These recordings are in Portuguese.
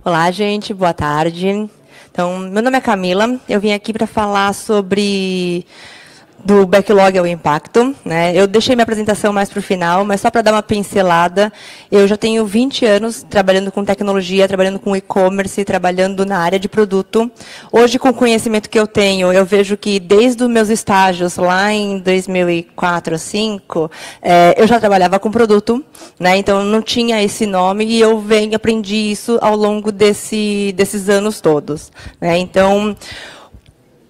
Olá, gente, boa tarde. Então, meu nome é Camila, eu vim aqui para falar sobre do backlog ao impacto, né? Eu deixei minha apresentação mais para o final, mas só para dar uma pincelada, eu já tenho 20 anos trabalhando com tecnologia, trabalhando com e-commerce, trabalhando na área de produto. Hoje, com o conhecimento que eu tenho, eu vejo que desde os meus estágios, lá em 2004, 2005, eu já trabalhava com produto, né? Então, não tinha esse nome e eu aprendi isso ao longo desses anos todos, né? Então,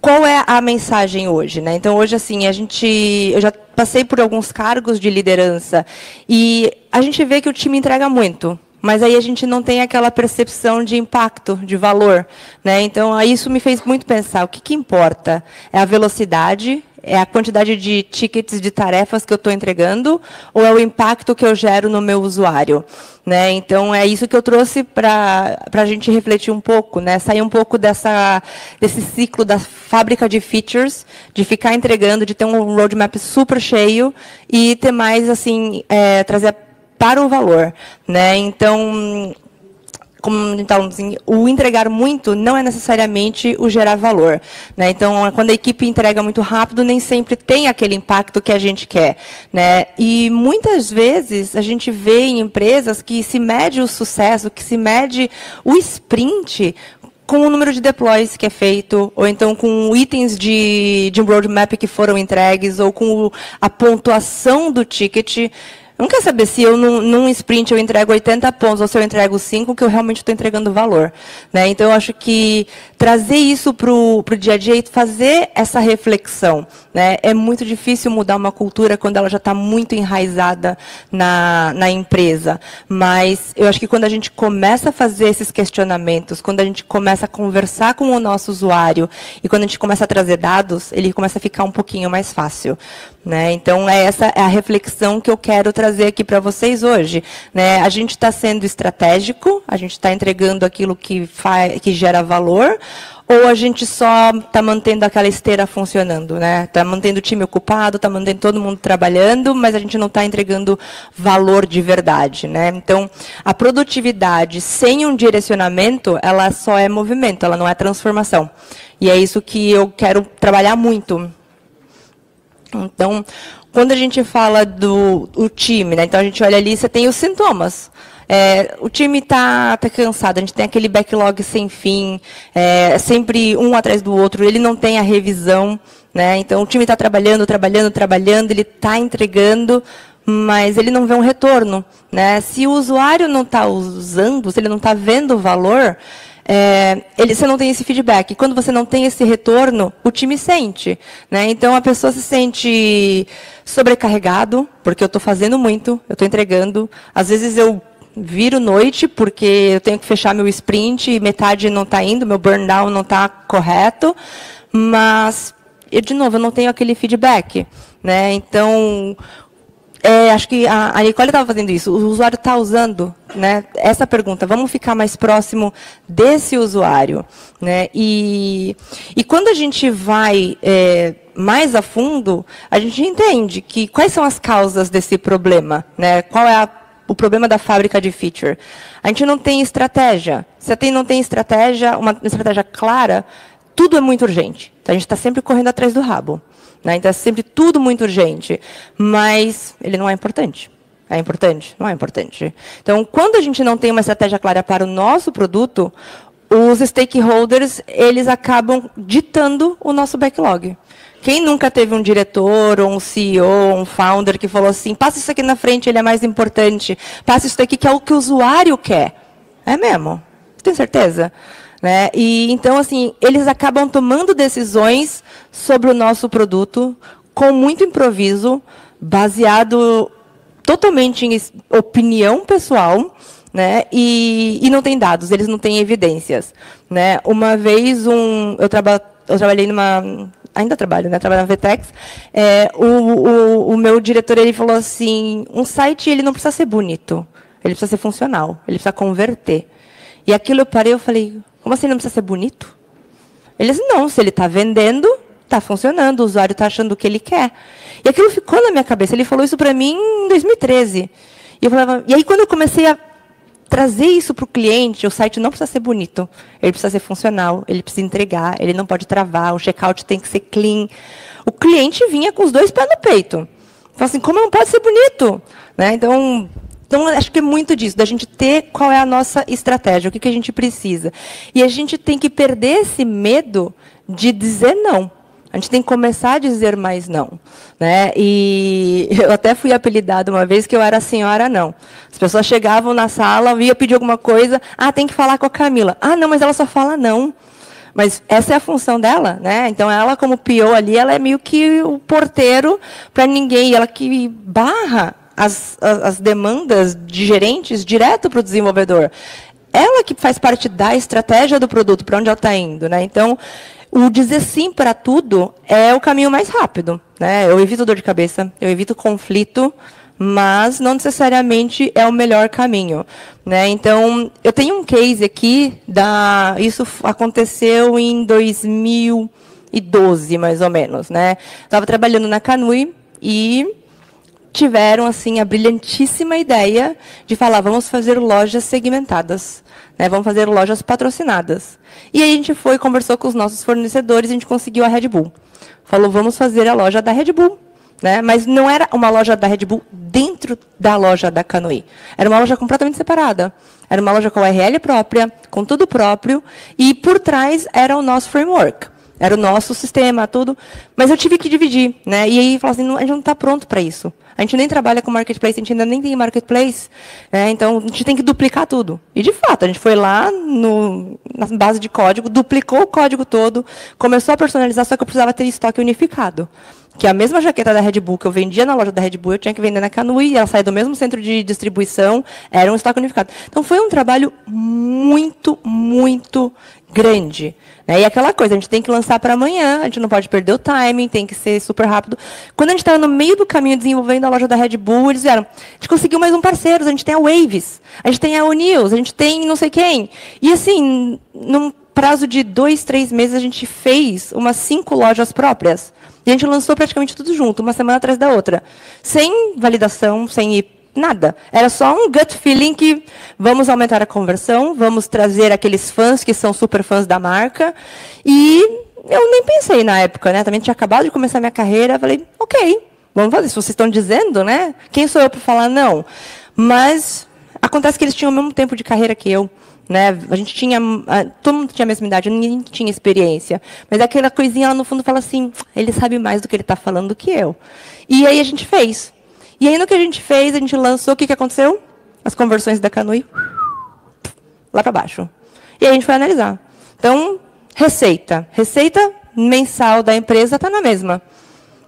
qual é a mensagem hoje, né? Então, hoje, assim, eu já passei por alguns cargos de liderança e a gente vê que o time entrega muito, mas aí a gente não tem aquela percepção de impacto, de valor, né? Então, aí isso me fez muito pensar, o que importa? É a velocidade, é a quantidade de tickets, de tarefas que eu estou entregando, ou é o impacto que eu gero no meu usuário? Né? Então, é isso que eu trouxe para a gente refletir um pouco, né? Sair um pouco desse ciclo da fábrica de features, de ficar entregando, de ter um roadmap super cheio e ter mais, assim, trazer para o valor. Né? Então, o entregar muito não é necessariamente o gerar valor, né? Então, quando a equipe entrega muito rápido, nem sempre tem aquele impacto que a gente quer, né? E muitas vezes a gente vê em empresas que se mede o sucesso, que se mede o sprint com o número de deploys que é feito, ou então com itens de um roadmap que foram entregues, ou com a pontuação do ticket. Não quer saber se eu, num sprint, eu entrego 80 pontos ou se eu entrego 5, que eu realmente estou entregando valor. Né? Então, eu acho que trazer isso para o dia a dia e fazer essa reflexão. Né? É muito difícil mudar uma cultura quando ela já está muito enraizada na empresa. Mas eu acho que quando a gente começa a fazer esses questionamentos, quando a gente começa a conversar com o nosso usuário e quando a gente começa a trazer dados, ele começa a ficar um pouquinho mais fácil. Né? Então, essa é a reflexão que eu quero trazer aqui para vocês hoje. Né? A gente está sendo estratégico, a gente está entregando aquilo que gera valor, ou a gente só está mantendo aquela esteira funcionando, né? Está mantendo o time ocupado, está mantendo todo mundo trabalhando, mas a gente não está entregando valor de verdade, né? Então, a produtividade sem um direcionamento, ela só é movimento, ela não é transformação. E é isso que eu quero trabalhar muito. Então, quando a gente fala do time, né? Então a gente olha ali, você tem os sintomas. O time está tacansado, a gente tem aquele backlog sem fim, sempre um atrás do outro, ele não tem a revisão. Né? Então, o time está trabalhando, ele está entregando, mas ele não vê um retorno. Né? Se o usuário não está usando, se ele não está vendo o valor, você não tem esse feedback. Quando você não tem esse retorno, o time sente. Né? Então, a pessoa se sente sobrecarregado, porque eu estou fazendo muito, eu estou entregando. Às vezes, eu viro noite, porque eu tenho que fechar meu sprint e metade não está indo, meu burn down não está correto. Mas, de novo, eu não tenho aquele feedback. Né? Então, acho que a Nicole estava fazendo isso. O usuário está usando, né, essa pergunta. Vamos ficar mais próximo desse usuário. Né? E quando a gente vai mais a fundo, a gente entende que quais são as causas desse problema. Né? Qual é o problema da fábrica de feature? A gente não tem estratégia. Se não tem estratégia, uma estratégia clara, tudo é muito urgente. Então, a gente está sempre correndo atrás do rabo. Né? Então, é sempre tudo muito urgente, mas ele não é importante. É importante? Não é importante. Então, quando a gente não tem uma estratégia clara para o nosso produto, os stakeholders, eles acabam ditando o nosso backlog. Quem nunca teve um diretor, ou um CEO, um founder que falou assim, passa isso aqui na frente, ele é mais importante. Passa isso aqui que é o que o usuário quer. É mesmo? Você tem certeza? Né? E, então, assim, eles acabam tomando decisões sobre o nosso produto com muito improviso, baseado totalmente em opinião pessoal, né? E não tem dados, eles não têm evidências. Né? Uma vez, eu trabalhei numa... Ainda trabalho, né? Trabalho na Vtex. O meu diretor, ele falou assim, um site ele não precisa ser bonito, ele precisa ser funcional, ele precisa converter. E aquilo eu parei, eu falei, como assim não precisa ser bonito? Eles, não, se ele está vendendo, está funcionando, o usuário está achando o que ele quer. E aquilo ficou na minha cabeça. Ele falou isso para mim em 2013. E aí, quando eu comecei a trazer isso para o cliente, o site não precisa ser bonito, ele precisa ser funcional, ele precisa entregar, ele não pode travar, o checkout tem que ser clean. O cliente vinha com os 2 pés no peito. Falei assim, como não pode ser bonito? Né? Então, acho que é muito disso, da gente ter qual é a nossa estratégia, o que a gente precisa. E a gente tem que perder esse medo de dizer não. A gente tem que começar a dizer mais não. Né? E eu até fui apelidada uma vez que eu era a senhora não. As pessoas chegavam na sala, ia pedir alguma coisa, tem que falar com a Camila. Não, mas ela só fala não. Mas essa é a função dela, né? Então, ela, como PO ali, ela é meio que o porteiro para ninguém. Ela que barra as demandas de gerentes direto para o desenvolvedor. Ela que faz parte da estratégia do produto, para onde ela está indo. Né? Então, o dizer sim para tudo é o caminho mais rápido. Né? Eu evito dor de cabeça, eu evito conflito, mas não necessariamente é o melhor caminho. Né? Então, eu tenho um case aqui, isso aconteceu em 2012, mais ou menos. Né? Estava trabalhando na Canui e tiveram assim a brilhantíssima ideia de falar, vamos fazer lojas segmentadas, né? Vamos fazer lojas patrocinadas. E aí a gente foi, conversou com os nossos fornecedores, e a gente conseguiu a Red Bull. Falou, vamos fazer a loja da Red Bull. Né? Mas não era uma loja da Red Bull dentro da loja da Canui. Era uma loja completamente separada. Era uma loja com URL própria, com tudo próprio, e por trás era o nosso framework. Era o nosso sistema, tudo. Mas eu tive que dividir. Né? E aí, falar assim, a gente não está pronto para isso. A gente nem trabalha com marketplace, a gente ainda nem tem marketplace. Né? Então, a gente tem que duplicar tudo. E, de fato, a gente foi lá na base de código, duplicou o código todo, começou a personalizar, só que eu precisava ter estoque unificado. Que a mesma jaqueta da Red Bull que eu vendia na loja da Red Bull, eu tinha que vender na Canui, ela sai do mesmo centro de distribuição, era um estoque unificado. Então, foi um trabalho muito, muito grande. Né? E aquela coisa, a gente tem que lançar para amanhã, a gente não pode perder o timing, tem que ser super rápido. Quando a gente estava no meio do caminho desenvolvendo a loja da Red Bull, eles vieram, a gente conseguiu mais um parceiro, a gente tem a Waves, a gente tem a O'Neills, a gente tem não sei quem. E assim, num prazo de 2, 3 meses, a gente fez umas 5 lojas próprias. E a gente lançou praticamente tudo junto, uma semana atrás da outra. Sem validação, sem nada. Era só um gut feeling que vamos aumentar a conversão, vamos trazer aqueles fãs que são super fãs da marca. E eu nem pensei na época, né? Também tinha acabado de começar a minha carreira. Falei, ok, vamos fazer. Se vocês estão dizendo, né? Quem sou eu para falar não? Mas acontece que eles tinham o mesmo tempo de carreira que eu. Né? A gente tinha, todo mundo tinha a mesma idade, ninguém tinha experiência. Mas aquela coisinha lá no fundo fala assim, ele sabe mais do que ele está falando do que eu. E aí a gente fez. E aí no que a gente fez, a gente lançou, o que aconteceu? As conversões da Canui, lá para baixo. E aí a gente foi analisar. Então, receita mensal da empresa está na mesma.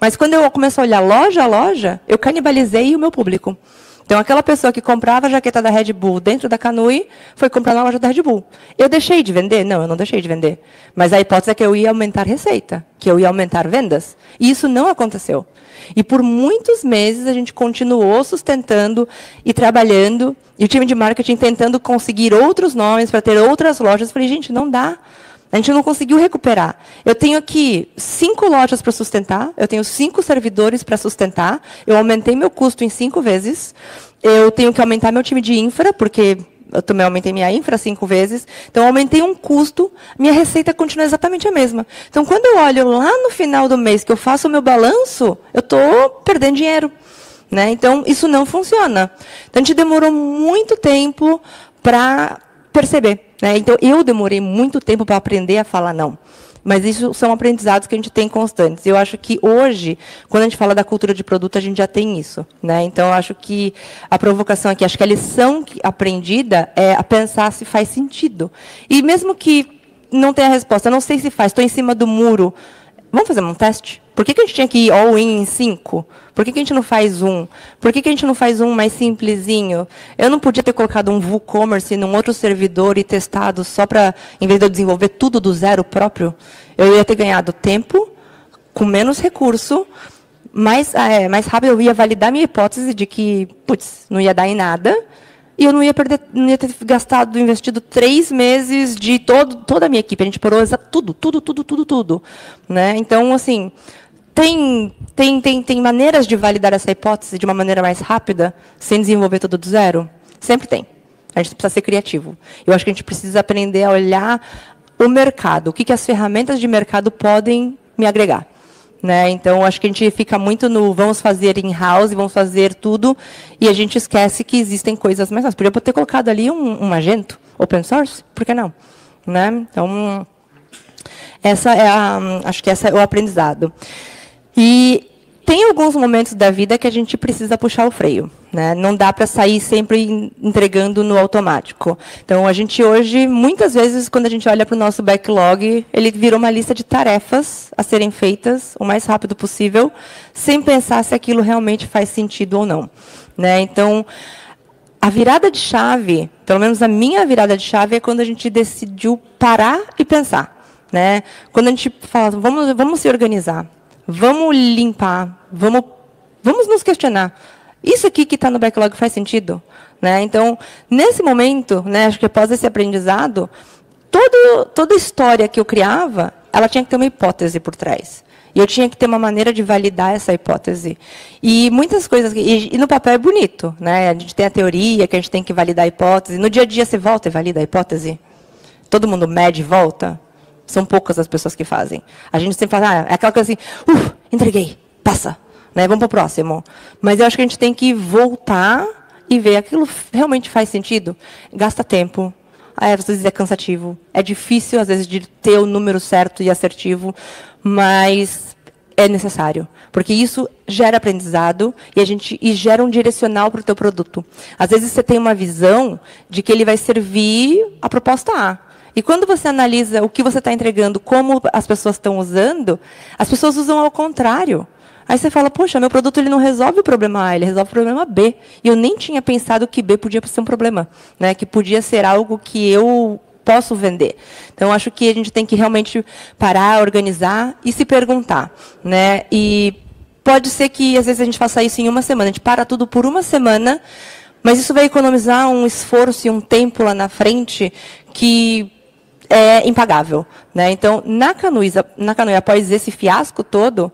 Mas quando eu começo a olhar loja a loja, eu canibalizei o meu público. Então, aquela pessoa que comprava a jaqueta da Red Bull dentro da Canui, foi comprar na loja da Red Bull. Eu deixei de vender? Não, eu não deixei de vender. Mas a hipótese é que eu ia aumentar receita, que eu ia aumentar vendas. E isso não aconteceu. E por muitos meses a gente continuou sustentando e trabalhando, e o time de marketing tentando conseguir outros nomes para ter outras lojas. Eu falei, gente, não dá. A gente não conseguiu recuperar. Eu tenho aqui 5 lojas para sustentar, eu tenho 5 servidores para sustentar, eu aumentei meu custo em 5 vezes, eu tenho que aumentar meu time de infra, porque eu também aumentei minha infra 5 vezes, então eu aumentei um custo, minha receita continua exatamente a mesma. Então, quando eu olho lá no final do mês, que eu faço o meu balanço, eu estou perdendo dinheiro. Né? Então, isso não funciona. Então, a gente demorou muito tempo para perceber. Né? Então, eu demorei muito tempo para aprender a falar não. Mas isso são aprendizados que a gente tem constantes. Eu acho que hoje, quando a gente fala da cultura de produto, a gente já tem isso. Né? Então, eu acho que a provocação aqui, acho que a lição aprendida é a pensar se faz sentido. E mesmo que não tenha resposta, não sei se faz, estou em cima do muro, vamos fazer um teste? Por que a gente tinha que ir all-in em 5? Por que a gente não faz um? Por que a gente não faz um mais simplesinho? Eu não podia ter colocado um WooCommerce num outro servidor e testado só para, em vez de eu desenvolver tudo do zero próprio, eu ia ter ganhado tempo, com menos recurso, mais rápido eu ia validar minha hipótese de que, putz, não ia dar em nada, e eu não ia perder, não ia ter gastado, investido 3 meses de toda a minha equipe. A gente parou tudo. Né? Então, assim, tem maneiras de validar essa hipótese de uma maneira mais rápida, sem desenvolver tudo do zero? Sempre tem. A gente precisa ser criativo. Eu acho que a gente precisa aprender a olhar o mercado, o que as ferramentas de mercado podem me agregar. Né? Então, acho que a gente fica muito no vamos fazer in-house, vamos fazer tudo, e a gente esquece que existem coisas mais fáceis. Podia ter colocado ali um Magento, open source, por que não? Né? Então, acho que esse é o aprendizado. E tem alguns momentos da vida que a gente precisa puxar o freio. Né? Não dá para sair sempre entregando no automático. Então, a gente hoje, muitas vezes, quando a gente olha para o nosso backlog, ele virou uma lista de tarefas a serem feitas o mais rápido possível, sem pensar se aquilo realmente faz sentido ou não. Né? Então, a virada de chave, pelo menos a minha virada de chave, é quando a gente decidiu parar e pensar. Né? Quando a gente fala, vamos se organizar, vamos limpar, vamos nos questionar. Isso aqui que está no backlog faz sentido? Né? Então, nesse momento, né, acho que após esse aprendizado, toda história que eu criava, ela tinha que ter uma hipótese por trás. E eu tinha que ter uma maneira de validar essa hipótese. E muitas coisas... E no papel é bonito. Né? A gente tem a teoria, que a gente tem que validar a hipótese. No dia a dia, você volta e valida a hipótese? Todo mundo mede e volta? São poucas as pessoas que fazem. A gente sempre fala, é aquela coisa assim, entreguei, passa. Né, vamos para o próximo. Mas eu acho que a gente tem que voltar e ver aquilo realmente faz sentido. Gasta tempo. Às vezes é cansativo. É difícil, às vezes, de ter o número certo e assertivo, mas é necessário. Porque isso gera aprendizado e gera um direcional para o teu produto. Às vezes você tem uma visão de que ele vai servir a proposta A. E quando você analisa o que você está entregando, como as pessoas estão usando, as pessoas usam ao contrário. Aí você fala, poxa, meu produto ele não resolve o problema A, ele resolve o problema B. E eu nem tinha pensado que B podia ser um problema, né? Que podia ser algo que eu posso vender. Então, acho que a gente tem que realmente parar, organizar e se perguntar. Né? E pode ser que, às vezes, a gente faça isso em uma semana. A gente para tudo por uma semana, mas isso vai economizar um esforço e um tempo lá na frente que é impagável. Né? Então, na Canoe, após esse fiasco todo,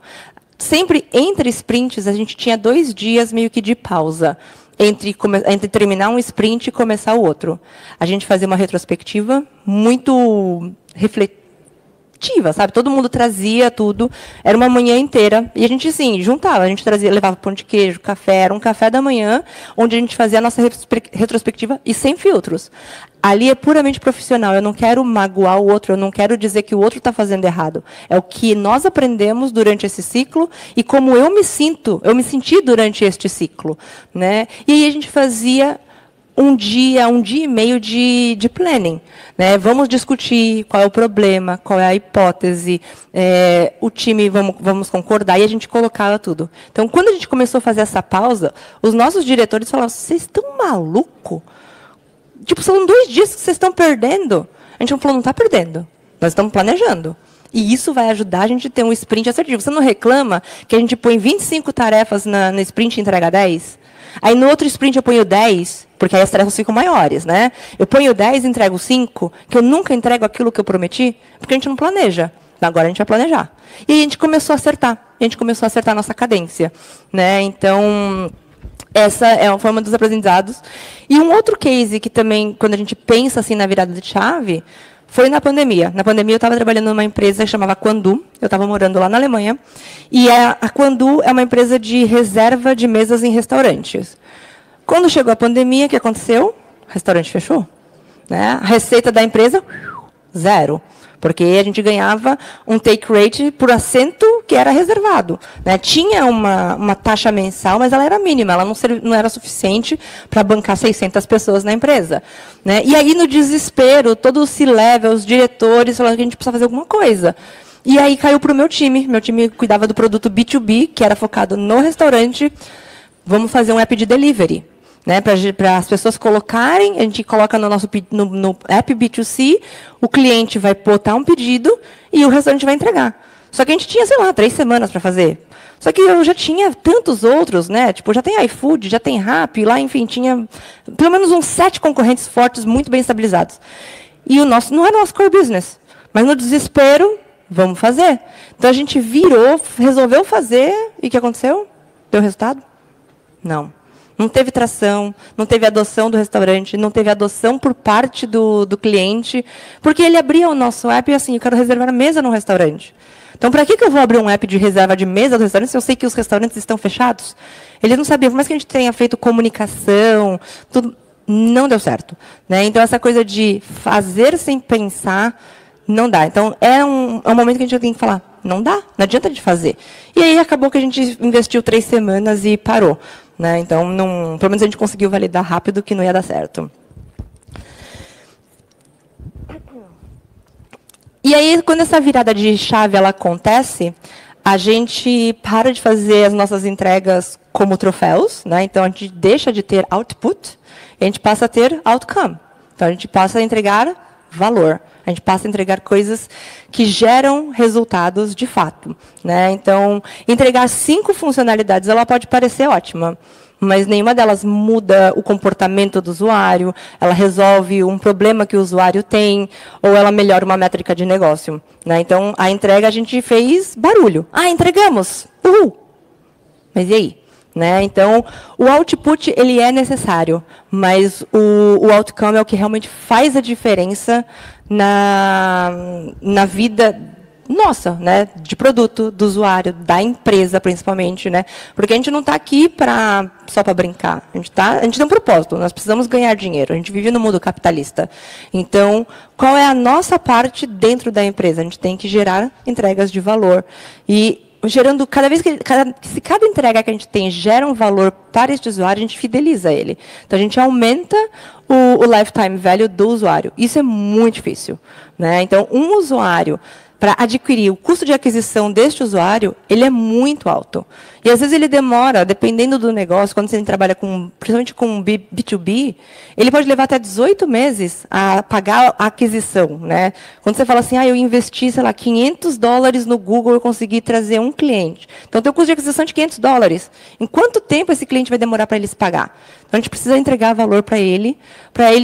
sempre entre sprints, a gente tinha 2 dias meio que de pausa, entre terminar um sprint e começar o outro. A gente fazia uma retrospectiva muito reflexiva, sabe? Todo mundo trazia tudo, era uma manhã inteira, e a gente, assim, juntava, a gente levava pão de queijo, café, era um café da manhã, onde a gente fazia a nossa retrospectiva e sem filtros. Ali é puramente profissional. Eu não quero magoar o outro, eu não quero dizer que o outro está fazendo errado. É o que nós aprendemos durante esse ciclo e como eu me senti durante este ciclo. Né? E aí a gente fazia um dia e meio de planning. Né? Vamos discutir qual é o problema, qual é a hipótese, o time, vamos concordar, e a gente colocava tudo. Então, quando a gente começou a fazer essa pausa, os nossos diretores falavam, vocês estão malucos? Tipo, são 2 dias que vocês estão perdendo. A gente falou, não está perdendo. Nós estamos planejando. E isso vai ajudar a gente a ter um sprint assertivo. Você não reclama que a gente põe 25 tarefas no sprint e entrega 10? Aí, no outro sprint, eu ponho 10, porque aí as tarefas ficam maiores. Né? Eu ponho 10 e entrego 5, que eu nunca entrego aquilo que eu prometi, porque a gente não planeja. Agora a gente vai planejar. E aí a gente começou a acertar. A gente começou a acertar a nossa cadência. Né? Então... essa foi uma dos aprendizados. E um outro case que também, quando a gente pensa assim na virada de chave, foi na pandemia. Na pandemia, eu estava trabalhando numa empresa que chamava Quandu. Eu estava morando lá na Alemanha. E a Quandu é uma empresa de reserva de mesas em restaurantes. Quando chegou a pandemia, o que aconteceu? O restaurante fechou. Né? A receita da empresa, 0. Porque a gente ganhava um take rate por assento que era reservado. Né? Tinha uma taxa mensal, mas ela era mínima, ela não era suficiente para bancar 600 pessoas na empresa. Né? E aí, no desespero, todo o C-level, os diretores, falaram que a gente precisa fazer alguma coisa. E aí caiu para o meu time. Meu time cuidava do produto B2B, que era focado no restaurante. Vamos fazer um app de delivery. Né, para as pessoas colocarem, a gente coloca no nosso no app B2C, o cliente vai botar um pedido e o restaurante vai entregar. Só que a gente tinha, sei lá, 3 semanas para fazer. Só que eu já tinha tantos outros, né? Tipo, já tem iFood, já tem Rappi, lá, enfim, tinha pelo menos uns 7 concorrentes fortes, muito bem estabilizados. E o nosso não era o nosso core business. Mas no desespero, vamos fazer. Então a gente virou, resolveu fazer, e o que aconteceu? Deu resultado? Não. Não teve tração, não teve adoção do restaurante, não teve adoção por parte do cliente, porque ele abria o nosso app e assim, eu quero reservar a mesa no restaurante. Então, para que eu vou abrir um app de reserva de mesa do restaurante se eu sei que os restaurantes estão fechados? Ele não sabia, por mais que a gente tenha feito comunicação, tudo, não deu certo. Né? Então, essa coisa de fazer sem pensar, não dá. Então, é um momento que a gente tem que falar, não dá, não adianta de fazer. E aí, acabou que a gente investiu 3 semanas e parou. Né? Então, pelo menos a gente conseguiu validar rápido que não ia dar certo. E aí, quando essa virada de chave ela acontece, a gente para de fazer as nossas entregas como troféus. Né? Então, a gente deixa de ter output e a gente passa a ter outcome. Então, a gente passa a entregar valor. A gente passa a entregar coisas que geram resultados de fato. Né? Então, entregar 5 funcionalidades, ela pode parecer ótima, mas nenhuma delas muda o comportamento do usuário, ela resolve um problema que o usuário tem, ou ela melhora uma métrica de negócio. Né? Então, a entrega a gente fez barulho. Ah, entregamos! Uhul! Mas e aí? Né? Então, o output ele é necessário, mas o outcome é o que realmente faz a diferença na vida nossa, né? De produto, do usuário, da empresa, principalmente. Né? Porque a gente não está aqui só para brincar. A gente tem um propósito, nós precisamos ganhar dinheiro. A gente vive no mundo capitalista. Então, qual é a nossa parte dentro da empresa? A gente tem que gerar entregas de valor. E gerando, se cada entrega que a gente tem gera um valor para este usuário, a gente fideliza ele. Então, a gente aumenta o lifetime value do usuário. Isso é muito difícil. Né? Então, um usuário, para adquirir o custo de aquisição deste usuário, ele é muito alto. E, às vezes, ele demora, dependendo do negócio, quando você trabalha principalmente com B2B, ele pode levar até 18 meses a pagar a aquisição. Né? Quando você fala assim, eu investi, sei lá, $500 no Google, eu consegui trazer um cliente. Então, tem o custo de aquisição de $500. Em quanto tempo esse cliente vai demorar para ele se pagar? Então, a gente precisa entregar valor para ele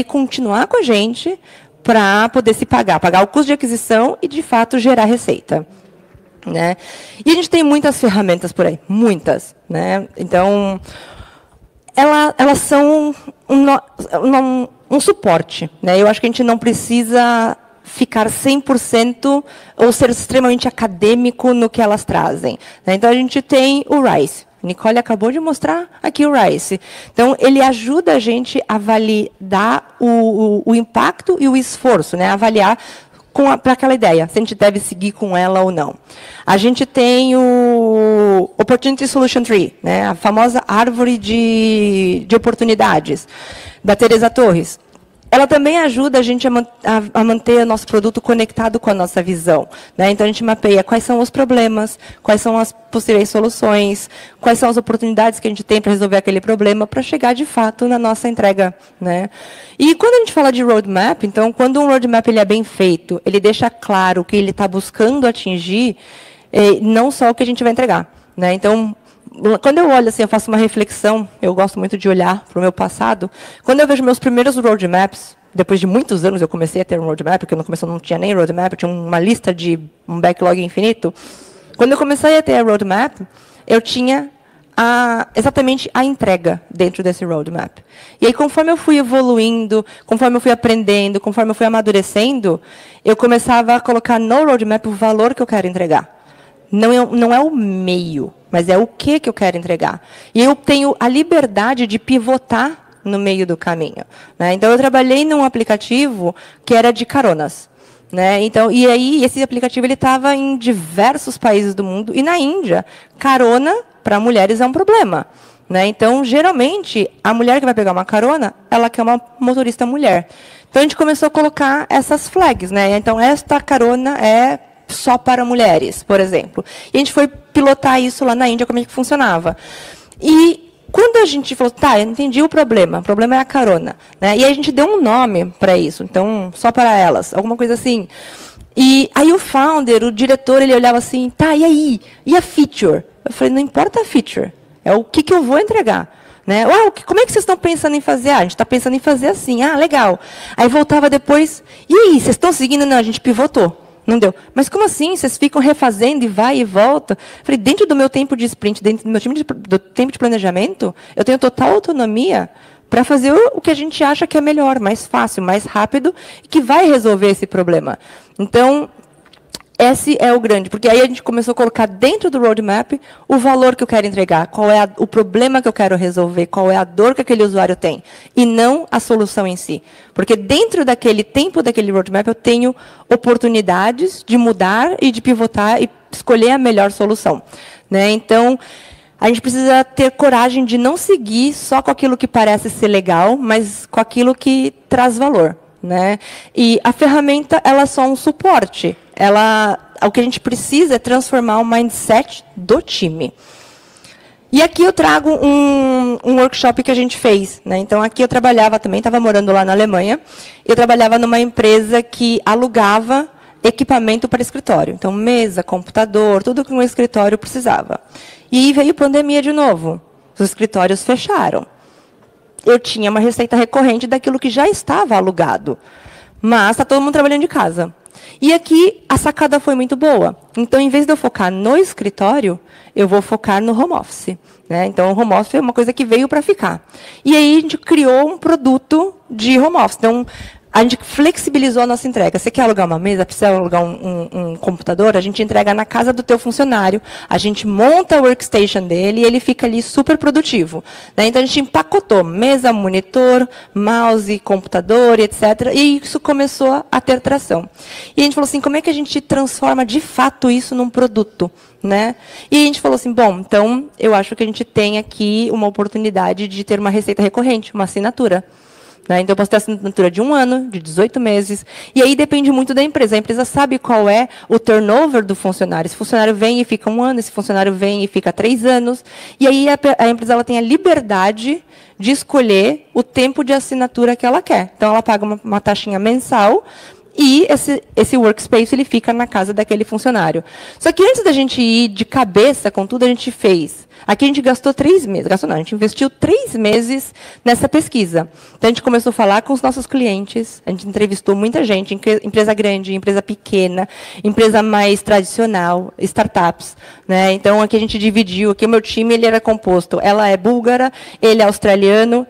continuar com a gente, para poder se pagar o custo de aquisição e, de fato, gerar receita. Né? E a gente tem muitas ferramentas por aí, muitas. Né? Então, elas são um suporte. Né? Eu acho que a gente não precisa ficar 100% ou ser extremamente acadêmico no que elas trazem. Né? Então, a gente tem o RISE. Nicole acabou de mostrar aqui o RISE. Então, ele ajuda a gente a validar o impacto e o esforço, né? Avaliar para aquela ideia, se a gente deve seguir com ela ou não. A gente tem o Opportunity Solution Tree, né? A famosa árvore de oportunidades, da Teresa Torres. Ela também ajuda a gente a manter o nosso produto conectado com a nossa visão. Né? Então, a gente mapeia quais são os problemas, quais são as possíveis soluções, quais são as oportunidades que a gente tem para resolver aquele problema, para chegar, de fato, na nossa entrega. Né? E quando a gente fala de roadmap, então, quando um roadmap ele é bem feito, ele deixa claro o que ele está buscando atingir, não só o que a gente vai entregar. Né? Então, quando eu olho assim, eu faço uma reflexão, eu gosto muito de olhar para o meu passado. Quando eu vejo meus primeiros roadmaps, depois de muitos anos eu comecei a ter um roadmap, porque no começo eu não tinha nem roadmap, eu tinha uma lista de um backlog infinito. Quando eu comecei a ter a roadmap, eu tinha exatamente a entrega dentro desse roadmap. E aí, conforme eu fui evoluindo, conforme eu fui aprendendo, conforme eu fui amadurecendo, eu começava a colocar no roadmap o valor que eu quero entregar. Não é o meio, mas é o que eu quero entregar. E eu tenho a liberdade de pivotar no meio do caminho. Né? Então, eu trabalhei num aplicativo que era de caronas. Né? Então, e aí, esse aplicativo estava em diversos países do mundo. E na Índia, carona para mulheres é um problema. Né? Então, geralmente, a mulher que vai pegar uma carona, ela quer uma motorista mulher. Então, a gente começou a colocar essas flags. Né? Então, esta carona é só para mulheres, por exemplo. E a gente foi pilotar isso lá na Índia, como é que funcionava. E quando a gente falou, eu entendi o problema é a carona. Né? E aí a gente deu um nome para isso, então, só para elas, alguma coisa assim. E aí o founder, o diretor, ele olhava assim, e aí? E a feature? Eu falei, não importa a feature, é o que eu vou entregar. Né? Como é que vocês estão pensando em fazer? A gente está pensando em fazer assim. Legal. Aí voltava depois, e aí, vocês estão seguindo? Não, a gente pivotou. Não deu. Mas como assim? Vocês ficam refazendo e vai e volta? Falei, dentro do meu tempo de sprint, dentro do meu do tempo de planejamento, eu tenho total autonomia para fazer o que a gente acha que é melhor, mais fácil, mais rápido, e que vai resolver esse problema. Então, esse é o grande, porque aí a gente começou a colocar dentro do roadmap o valor que eu quero entregar, qual é o problema que eu quero resolver, qual é a dor que aquele usuário tem, e não a solução em si. Porque dentro daquele tempo, daquele roadmap, eu tenho oportunidades de mudar e de pivotar e escolher a melhor solução. Né? Então, a gente precisa ter coragem de não seguir só com aquilo que parece ser legal, mas com aquilo que traz valor. Né? E a ferramenta, ela é só um suporte. O que a gente precisa é transformar o mindset do time. E aqui eu trago um workshop que a gente fez. Né? Então, aqui eu trabalhava também, estava morando lá na Alemanha, eu trabalhava numa empresa que alugava equipamento para escritório. Então, mesa, computador, tudo que um escritório precisava. E veio pandemia de novo. Os escritórios fecharam. Eu tinha uma receita recorrente daquilo que já estava alugado. Mas está todo mundo trabalhando de casa. E aqui a sacada foi muito boa. Então, em vez de eu focar no escritório, eu vou focar no home office. Né? Então, o home office é uma coisa que veio para ficar. E aí a gente criou um produto de home office. Então, a gente flexibilizou a nossa entrega. Você quer alugar uma mesa, precisa alugar um computador, a gente entrega na casa do teu funcionário, a gente monta o workstation dele e ele fica ali super produtivo. Né? Então, a gente empacotou mesa, monitor, mouse, computador, etc. E isso começou a ter tração. E a gente falou assim, como é que a gente transforma de fato isso num produto? Né? E a gente falou assim, bom, então eu acho que a gente tem aqui uma oportunidade de ter uma receita recorrente, uma assinatura. Né? Então, eu posso ter assinatura de 1 ano, de 18 meses. E aí depende muito da empresa. A empresa sabe qual é o turnover do funcionário. Esse funcionário vem e fica 1 ano, esse funcionário vem e fica 3 anos. E aí a empresa ela tem a liberdade de escolher o tempo de assinatura que ela quer. Então, ela paga uma taxinha mensal e esse workspace ele fica na casa daquele funcionário. Só que antes da gente ir de cabeça com tudo, a gente fez. Aqui a gente gastou 3 meses. Gastou não, a gente investiu 3 meses nessa pesquisa. Então, a gente começou a falar com os nossos clientes, a gente entrevistou muita gente, empresa grande, empresa pequena, empresa mais tradicional, startups. Né? Então, aqui a gente dividiu, aqui o meu time ele era composto, ela é búlgara, ele é australiano,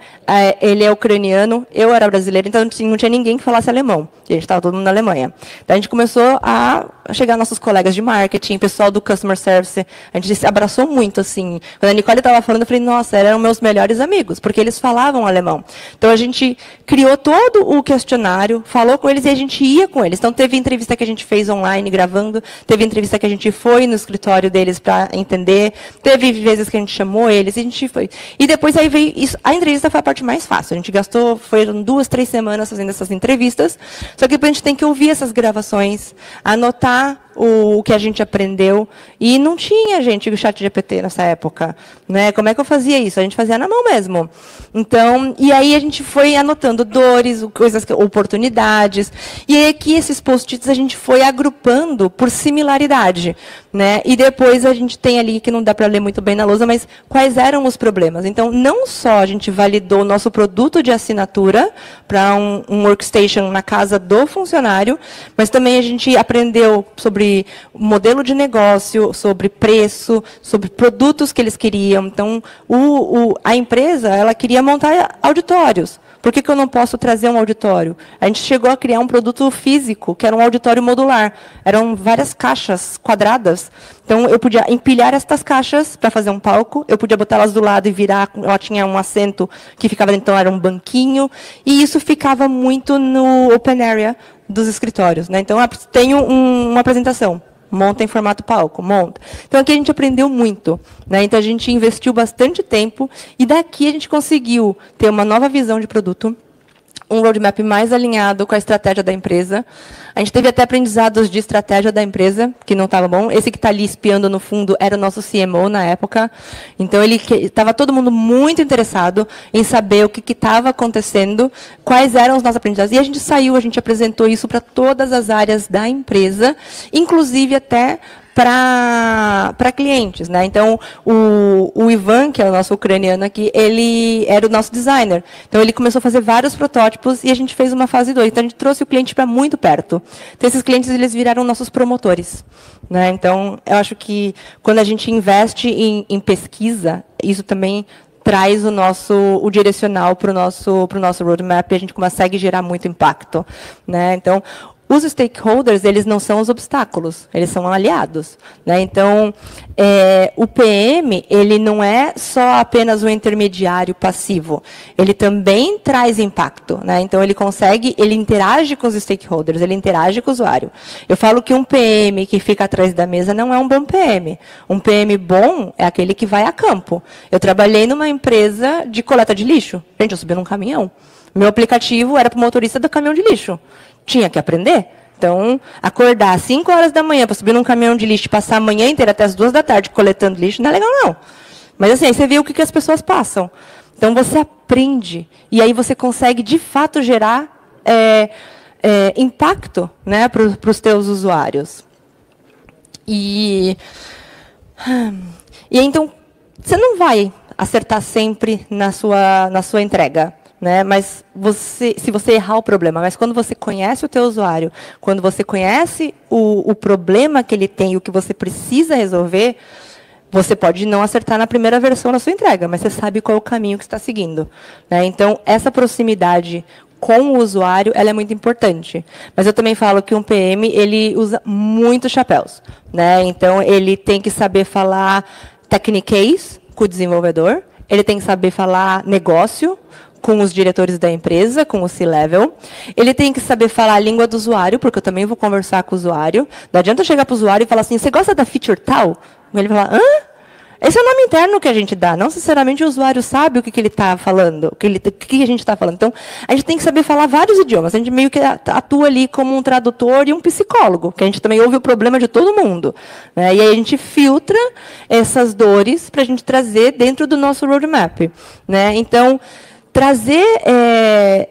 ele é ucraniano, eu era brasileiro, então não tinha ninguém que falasse alemão. A gente estava todo mundo na Alemanha. Então, a gente começou a chegar nossos colegas de marketing, pessoal do customer service, a gente se abraçou muito, assim. Quando a Nicole estava falando, eu falei, nossa, eram meus melhores amigos, porque eles falavam alemão. Então, a gente criou todo o questionário, falou com eles e a gente ia com eles. Então, teve entrevista que a gente fez online, gravando, teve entrevista que a gente foi no escritório deles para entender, teve vezes que a gente chamou eles, e a gente foi. E depois aí veio isso. A entrevista foi a parte mais fácil. A gente gastou, foram 2, 3 semanas fazendo essas entrevistas, só que depois a gente tem que ouvir essas gravações, anotar o que a gente aprendeu, e não tinha, gente, o chat GPT nessa época. Né? Como é que eu fazia isso? A gente fazia na mão mesmo. Então, e aí a gente foi anotando dores, coisas, oportunidades, e aí aqui esses post-its a gente foi agrupando por similaridade. Né? E depois a gente tem ali, que não dá para ler muito bem na lousa, mas quais eram os problemas. Então, não só a gente validou o nosso produto de assinatura para um workstation na casa do funcionário, mas também a gente aprendeu sobre modelo de negócio, sobre preço, sobre produtos que eles queriam. Então, a empresa ela queria montar auditórios. Por que eu não posso trazer um auditório? A gente chegou a criar um produto físico, que era um auditório modular. Eram várias caixas quadradas. Então, eu podia empilhar estas caixas para fazer um palco, eu podia botá-las do lado e virar, ela tinha um assento que ficava dentro, então era um banquinho, e isso ficava muito no open area dos escritórios. Né? Então, tenho uma apresentação. Monta em formato palco, monta. Então, aqui a gente aprendeu muito. Né? Então, a gente investiu bastante tempo e daqui a gente conseguiu ter uma nova visão de produto, um roadmap mais alinhado com a estratégia da empresa. A gente teve até aprendizados de estratégia da empresa, que não estava bom. Esse que está ali espiando no fundo era o nosso CMO na época. Então, estava todo mundo muito interessado em saber o que estava acontecendo, quais eram os nossos aprendizados. E a gente saiu, a gente apresentou isso para todas as áreas da empresa, inclusive até para clientes, né? Então, o Ivan, que é o nosso ucraniano aqui, ele era o nosso designer. Então, ele começou a fazer vários protótipos e a gente fez uma fase 2. Então, a gente trouxe o cliente para muito perto. Então, esses clientes, eles viraram nossos promotores, né? Então, eu acho que quando a gente investe em pesquisa, isso também traz o direcional para o nosso roadmap e a gente consegue gerar muito impacto, né? Então, os stakeholders, eles não são os obstáculos, eles são aliados, né? Então, o PM, ele não é só apenas um intermediário passivo, ele também traz impacto, né? Então, ele interage com os stakeholders, ele interage com o usuário. Eu falo que um PM que fica atrás da mesa não é um bom PM. Um PM bom é aquele que vai a campo. Eu trabalhei numa empresa de coleta de lixo. Gente, eu subi num caminhão. Meu aplicativo era para o motorista do caminhão de lixo. Tinha que aprender. Então, acordar às 5 horas da manhã para subir num caminhão de lixo e passar a manhã inteira até as 2 da tarde coletando lixo, não é legal, não. Mas, assim, aí você vê o que as pessoas passam. Então, você aprende. E aí você consegue, de fato, gerar impacto, né, para os teus usuários. E então, você não vai acertar sempre na sua entrega. Né? Mas se você errar o problema, mas quando você conhece o teu usuário, quando você conhece o problema que ele tem, o que você precisa resolver, você pode não acertar na primeira versão da sua entrega, mas você sabe qual é o caminho que está seguindo. Né? Então, essa proximidade com o usuário, ela é muito importante. Mas eu também falo que um PM, ele usa muitos chapéus. Né? Então, ele tem que saber falar techniquez com o desenvolvedor, ele tem que saber falar negócio com os diretores da empresa, com o C-Level. Ele tem que saber falar a língua do usuário, porque eu também vou conversar com o usuário. Não adianta eu chegar para o usuário e falar assim, você gosta da feature tal? Ele vai falar, hã? Esse é o nome interno que a gente dá. Não necessariamente o usuário sabe o que ele está falando, o que a gente está falando. Então, a gente tem que saber falar vários idiomas. A gente meio que atua ali como um tradutor e um psicólogo, que a gente também ouve o problema de todo mundo. Né? E aí a gente filtra essas dores para a gente trazer dentro do nosso roadmap. Né? Então,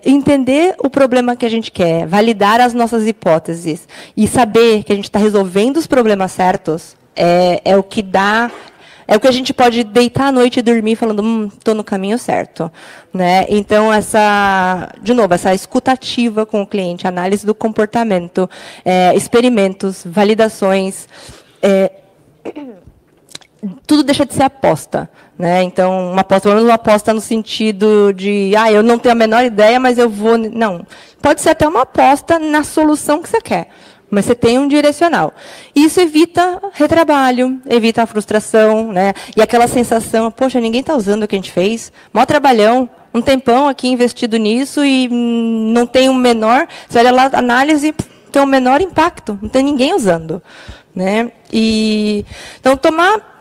entender o problema que a gente quer, validar as nossas hipóteses e saber que a gente está resolvendo os problemas certos é o que a gente pode deitar à noite e dormir falando, estou no caminho certo. Né? Então, de novo, essa escutativa com o cliente, análise do comportamento, experimentos, validações, tudo deixa de ser aposta. Né? Então, pelo menos uma aposta no sentido de, eu não tenho a menor ideia, mas eu vou... Não, pode ser até uma aposta na solução que você quer, mas você tem um direcional. Isso evita retrabalho, evita a frustração, né? E aquela sensação, poxa, ninguém está usando o que a gente fez, maior trabalhão, um tempão aqui investido nisso e não tem um menor... Você olha lá, análise tem um menor impacto, não tem ninguém usando. Né? Então, tomar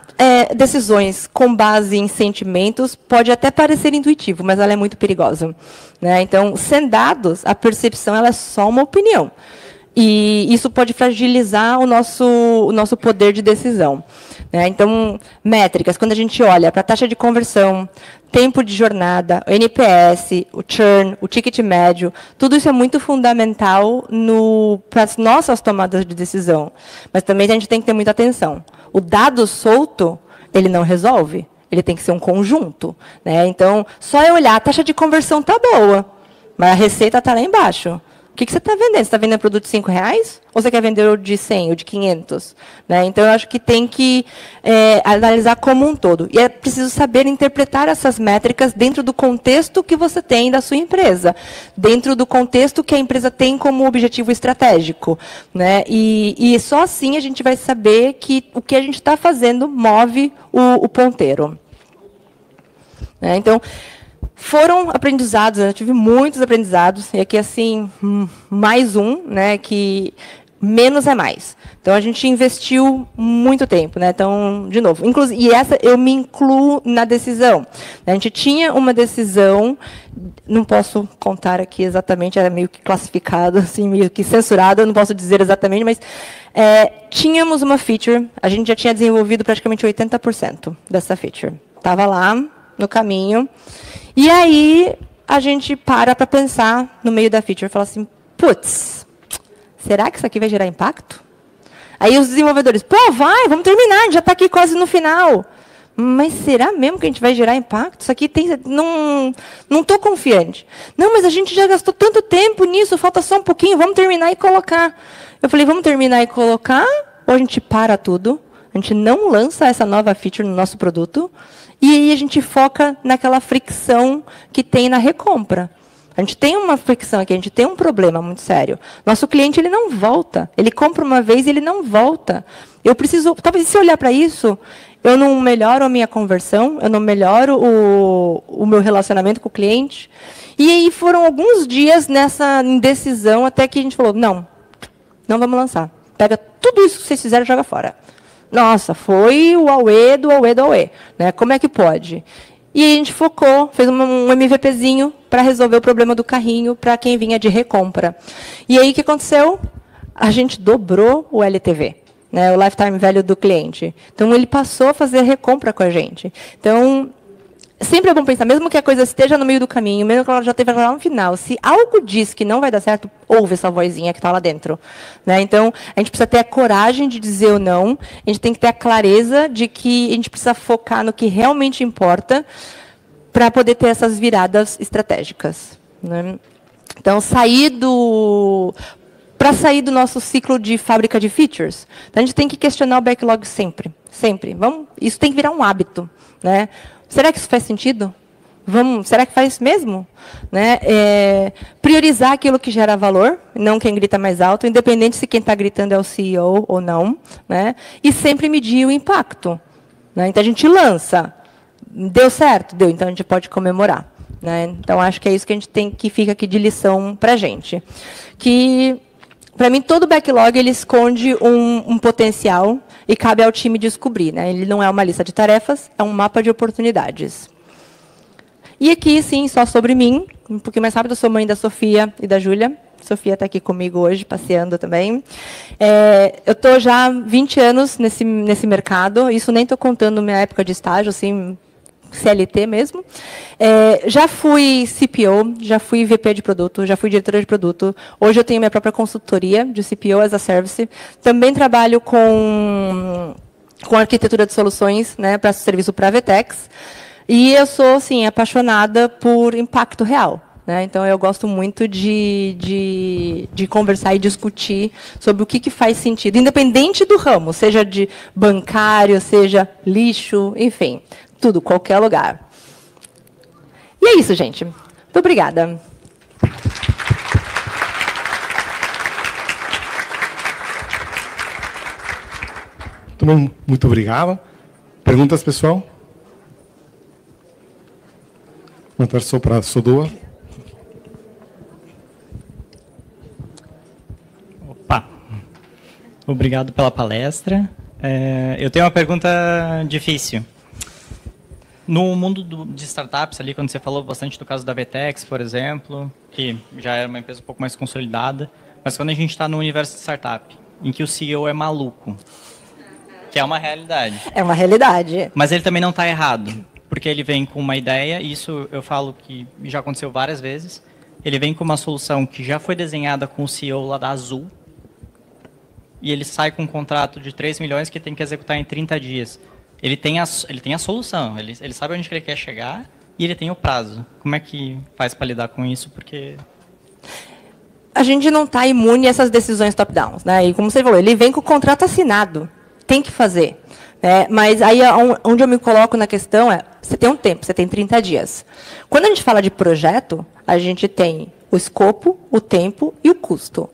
decisões com base em sentimentos pode até parecer intuitivo, mas ela é muito perigosa. Né? Então, sem dados, a percepção ela é só uma opinião. E isso pode fragilizar o nosso poder de decisão. Né? Então, métricas, quando a gente olha para a taxa de conversão, tempo de jornada, o NPS, o churn, o ticket médio, tudo isso é muito fundamental para as nossas tomadas de decisão. Mas também a gente tem que ter muita atenção. O dado solto, ele não resolve. Ele tem que ser um conjunto. Né? Então, só eu olhar, a taxa de conversão está boa, mas a receita está lá embaixo. O que você está vendendo? Você está vendendo produto de R$5? Ou você quer vender o de 100, ou de 500? Né? Então, eu acho que tem que analisar como um todo. E é preciso saber interpretar essas métricas dentro do contexto que você tem da sua empresa, dentro do contexto que a empresa tem como objetivo estratégico. Né? E só assim a gente vai saber que o que a gente está fazendo move o ponteiro. Né? Então, foram aprendizados, eu tive muitos aprendizados, e aqui, assim, mais um, né, que menos é mais. Então, a gente investiu muito tempo. Né? Então, de novo, e essa eu me incluo na decisão. A gente tinha uma decisão, não posso contar aqui exatamente, era meio que classificado, assim, meio que censurado, eu não posso dizer exatamente, mas tínhamos uma feature, a gente já tinha desenvolvido praticamente 80% dessa feature. Estava lá, no caminho. E aí, a gente para pensar no meio da feature e fala assim, putz, será que isso aqui vai gerar impacto? Aí os desenvolvedores, pô, vamos terminar, a gente já está aqui quase no final. Mas será mesmo que a gente vai gerar impacto? Isso aqui tem... Não estou confiante. Não, mas a gente já gastou tanto tempo nisso, falta só um pouquinho, vamos terminar e colocar. Eu falei, vamos terminar e colocar, ou a gente para tudo, a gente não lança essa nova feature no nosso produto, e aí a gente foca naquela fricção que tem na recompra. A gente tem uma fricção aqui, a gente tem um problema muito sério. Nosso cliente ele não volta. Ele compra uma vez e ele não volta. Eu preciso, talvez se olhar para isso, eu não melhoro a minha conversão, eu não melhoro o meu relacionamento com o cliente. E aí foram alguns dias nessa indecisão até que a gente falou, não vamos lançar. Pega tudo isso que vocês fizeram e joga fora. Nossa, foi o auê do auê do auê. Né? Como é que pode? E aí a gente focou, fez um MVPzinho para resolver o problema do carrinho para quem vinha de recompra. E aí o que aconteceu? A gente dobrou o LTV, né, o Lifetime Value do cliente. Então, ele passou a fazer recompra com a gente. Então, sempre é bom pensar, mesmo que a coisa esteja no meio do caminho, mesmo que ela já esteja lá no final, se algo diz que não vai dar certo, ouve essa vozinha que está lá dentro. Né? Então, a gente precisa ter a coragem de dizer o não, a gente tem que ter a clareza de que a gente precisa focar no que realmente importa para poder ter essas viradas estratégicas. Né? Então, para sair do nosso ciclo de fábrica de features, a gente tem que questionar o backlog sempre. Sempre. Isso tem que virar um hábito. Né? Será que isso faz sentido? Será que faz mesmo? Né? Priorizar aquilo que gera valor, não quem grita mais alto, independente se quem está gritando é o CEO ou não. Né? E sempre medir o impacto. Né? Então, a gente lança. Deu certo? Deu. Então, a gente pode comemorar. Né? Então, acho que é isso que a gente tem que fica aqui de lição para a gente. Que, para mim, todo backlog ele esconde um potencial e cabe ao time descobrir. Né? Ele não é uma lista de tarefas, é um mapa de oportunidades. E aqui, sim, só sobre mim, um pouquinho mais rápido, eu sou mãe da Sofia e da Júlia. Sofia está aqui comigo hoje, passeando também. Eu estou já há 20 anos nesse mercado, isso nem estou contando minha época de estágio, assim, CLT mesmo. Já fui CPO, já fui VP de produto, já fui diretora de produto. Hoje eu tenho minha própria consultoria de CPO as a Service. Também trabalho com arquitetura de soluções, né, para serviço para a Vetex. E eu sou, assim, apaixonada por impacto real. Né? Então, eu gosto muito de conversar e discutir sobre o que faz sentido, independente do ramo, seja de bancário, seja lixo, enfim, tudo, qualquer lugar. E é isso, gente. Muito obrigada. Muito obrigado. Perguntas, pessoal? Uma pessoa para a Sodua. Opa! Obrigado pela palestra. Eu tenho uma pergunta difícil. No mundo de startups, ali, quando você falou bastante do caso da Vetex, por exemplo, que já era uma empresa um pouco mais consolidada, mas quando a gente está no universo de startup, em que o CEO é maluco, que é uma realidade. É uma realidade. Mas ele também não está errado, porque ele vem com uma ideia, e isso eu falo que já aconteceu várias vezes, ele vem com uma solução que já foi desenhada com o CEO lá da Azul, e ele sai com um contrato de 3 milhões que tem que executar em 30 dias. Ele tem a solução, ele sabe onde que ele quer chegar e ele tem o prazo. Como é que faz para lidar com isso? Porque a gente não está imune a essas decisões top-down. Né? E como você falou, ele vem com o contrato assinado. Tem que fazer. Né? Mas aí onde eu me coloco na questão é, você tem um tempo, você tem 30 dias. Quando a gente fala de projeto, a gente tem o escopo, o tempo e o custo.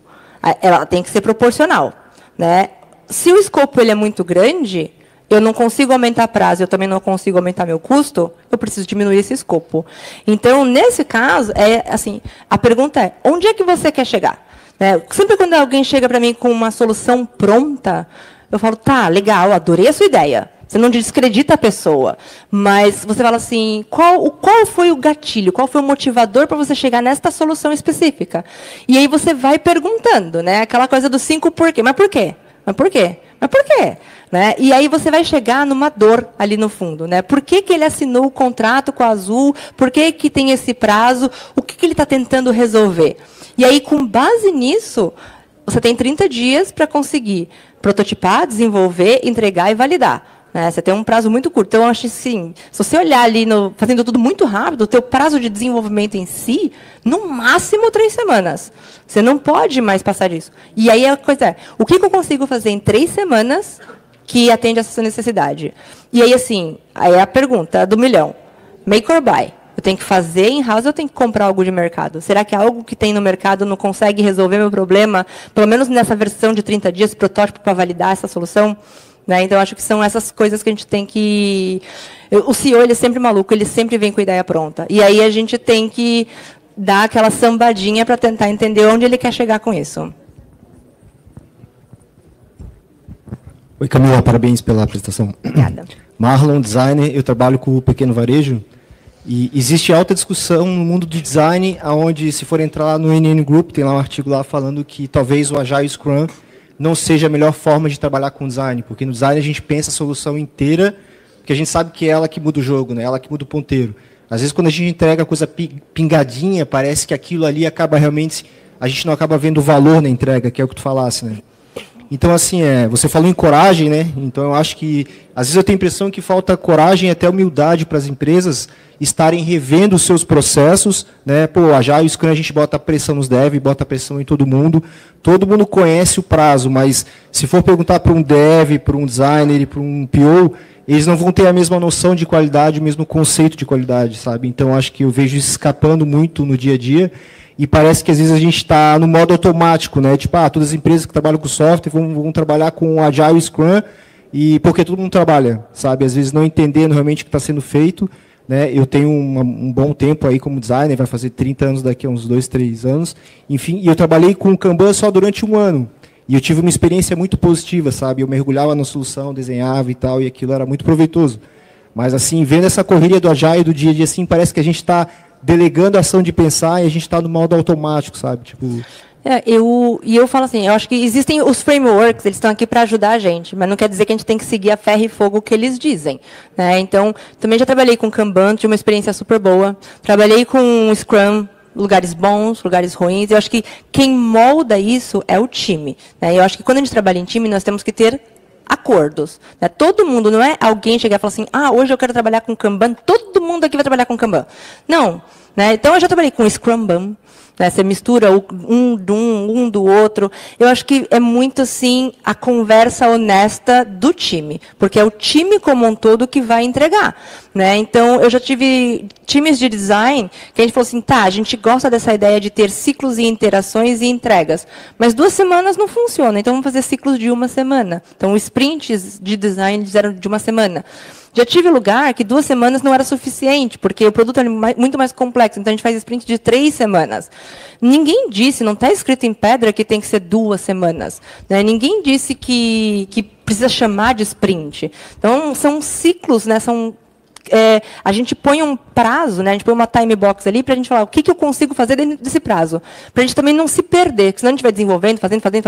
Ela tem que ser proporcional. Né? Se o escopo ele é muito grande, eu não consigo aumentar prazo, eu também não consigo aumentar meu custo, eu preciso diminuir esse escopo. Então, nesse caso, assim, a pergunta é, onde é que você quer chegar? Né? Sempre quando alguém chega para mim com uma solução pronta, eu falo, tá, legal, adorei a sua ideia. Você não descredita a pessoa, mas você fala assim, qual foi o gatilho, qual foi o motivador para você chegar nesta solução específica? E aí você vai perguntando, né? Aquela coisa dos 5 porquê. Mas por quê? Mas por quê? Mas por quê? Né? E aí você vai chegar numa dor ali no fundo. Né? Por que ele assinou o contrato com a Azul? Por que tem esse prazo? O que ele está tentando resolver? E aí, com base nisso, você tem 30 dias para conseguir prototipar, desenvolver, entregar e validar. Você tem um prazo muito curto. Então, eu acho assim, se você olhar ali, fazendo tudo muito rápido, o teu prazo de desenvolvimento em si, no máximo 3 semanas. Você não pode mais passar disso. E aí a coisa é, o que eu consigo fazer em 3 semanas que atende essa sua necessidade? E aí, assim, aí é a pergunta do milhão. Make or buy. Eu tenho que fazer in-house ou eu tenho que comprar algo de mercado? Será que algo que tem no mercado não consegue resolver meu problema, pelo menos nessa versão de 30 dias, protótipo para validar essa solução? Então, acho que são essas coisas que a gente tem que... O CEO, ele é sempre maluco, ele sempre vem com a ideia pronta. E aí a gente tem que dar aquela sambadinha para tentar entender onde ele quer chegar com isso. Oi, Camila, parabéns pela apresentação. Obrigada. Marlon, designer, eu trabalho com o pequeno varejo. E existe alta discussão no mundo do design, onde, se for entrar lá no NN Group, tem lá um artigo lá falando que talvez o Agile Scrum não seja a melhor forma de trabalhar com design, porque no design a gente pensa a solução inteira, porque a gente sabe que é ela que muda o jogo, né? Ela que muda o ponteiro. Às vezes, quando a gente entrega a coisa pingadinha, parece que aquilo ali acaba realmente... A gente não acaba vendo o valor na entrega, que é o que tu falasse, né? Então, assim, você falou em coragem, né? Então, eu acho que... Às vezes eu tenho a impressão que falta coragem e até humildade para as empresas estarem revendo os seus processos, né? Pô, a Agile Scrum a gente bota pressão nos dev, bota pressão em todo mundo conhece o prazo, mas se for perguntar para um dev, para um designer e para um PO, eles não vão ter a mesma noção de qualidade, o mesmo conceito de qualidade, sabe? Então, acho que eu vejo isso escapando muito no dia a dia e parece que às vezes a gente está no modo automático, né? Tipo, todas as empresas que trabalham com software vão trabalhar com Agile Scrum e porque todo mundo trabalha, sabe? Às vezes não entendendo realmente o que está sendo feito. Né? Eu tenho um bom tempo aí como designer, vai fazer 30 anos daqui a uns 2, 3 anos. Enfim, e eu trabalhei com o Kanban só durante 1 ano. E eu tive uma experiência muito positiva, sabe? Eu mergulhava na solução, desenhava e tal, e aquilo era muito proveitoso. Mas, assim, vendo essa correria do Agile do dia a dia, assim, parece que a gente está delegando a ação de pensar e a gente está no modo automático, sabe? Tipo... eu falo assim, eu acho que existem os frameworks, eles estão aqui para ajudar a gente, mas não quer dizer que a gente tem que seguir a ferro e fogo o que eles dizem. Né? Então, também já trabalhei com Kanban, tive uma experiência super boa. Trabalhei com Scrum, lugares bons, lugares ruins. Eu acho que quem molda isso é o time. Né? Eu acho que quando a gente trabalha em time, nós temos que ter acordos. Né? Todo mundo, não é alguém chegar e falar assim, hoje eu quero trabalhar com Kanban, todo mundo aqui vai trabalhar com Kanban. Não. Né? Então, eu já trabalhei com Scrumban. Né, você mistura um do outro. Eu acho que é muito, assim, a conversa honesta do time. Porque é o time como um todo que vai entregar. Né? Então, eu já tive times de design que a gente falou assim, a gente gosta dessa ideia de ter ciclos e interações e entregas. Mas 2 semanas não funciona. Então, vamos fazer ciclos de 1 semana. Então, sprints de design eram de 1 semana. Já tive lugar que 2 semanas não era suficiente, porque o produto é muito mais complexo. Então, a gente faz sprint de 3 semanas. Ninguém disse, não está escrito em pedra que tem que ser 2 semanas. Né? Ninguém disse que precisa chamar de sprint. Então, são ciclos, né? A gente põe um prazo, né? A gente põe uma time box ali para a gente falar o que eu consigo fazer dentro desse prazo. Para a gente também não se perder, porque senão a gente vai desenvolvendo, fazendo. Quando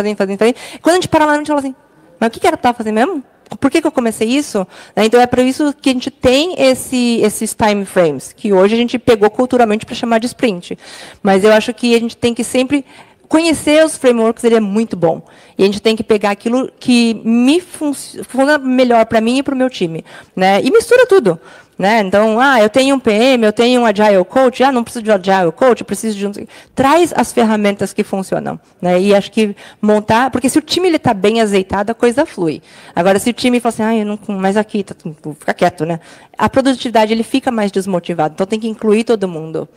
a gente para lá, a gente fala assim, mas o que era para fazer mesmo? Por que eu comecei isso? Então, é por isso que a gente tem esses time frames, que hoje a gente pegou culturalmente para chamar de sprint. Mas eu acho que a gente tem que sempre conhecer os frameworks, ele é muito bom. E a gente tem que pegar aquilo que me funciona melhor para mim e para o meu time. Né? E mistura tudo. Né? Então, eu tenho um PM, eu tenho um Agile Coach, não preciso de um Agile Coach, eu preciso de um... Traz as ferramentas que funcionam. Né? E acho que montar... Porque se o time está bem azeitado, a coisa flui. Agora, se o time fala assim, eu não... mas aqui, vou ficar quieto, né? A produtividade ele fica mais desmotivado. Então, tem que incluir todo mundo.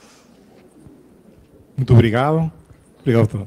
Muito obrigado. Obrigado, Tom.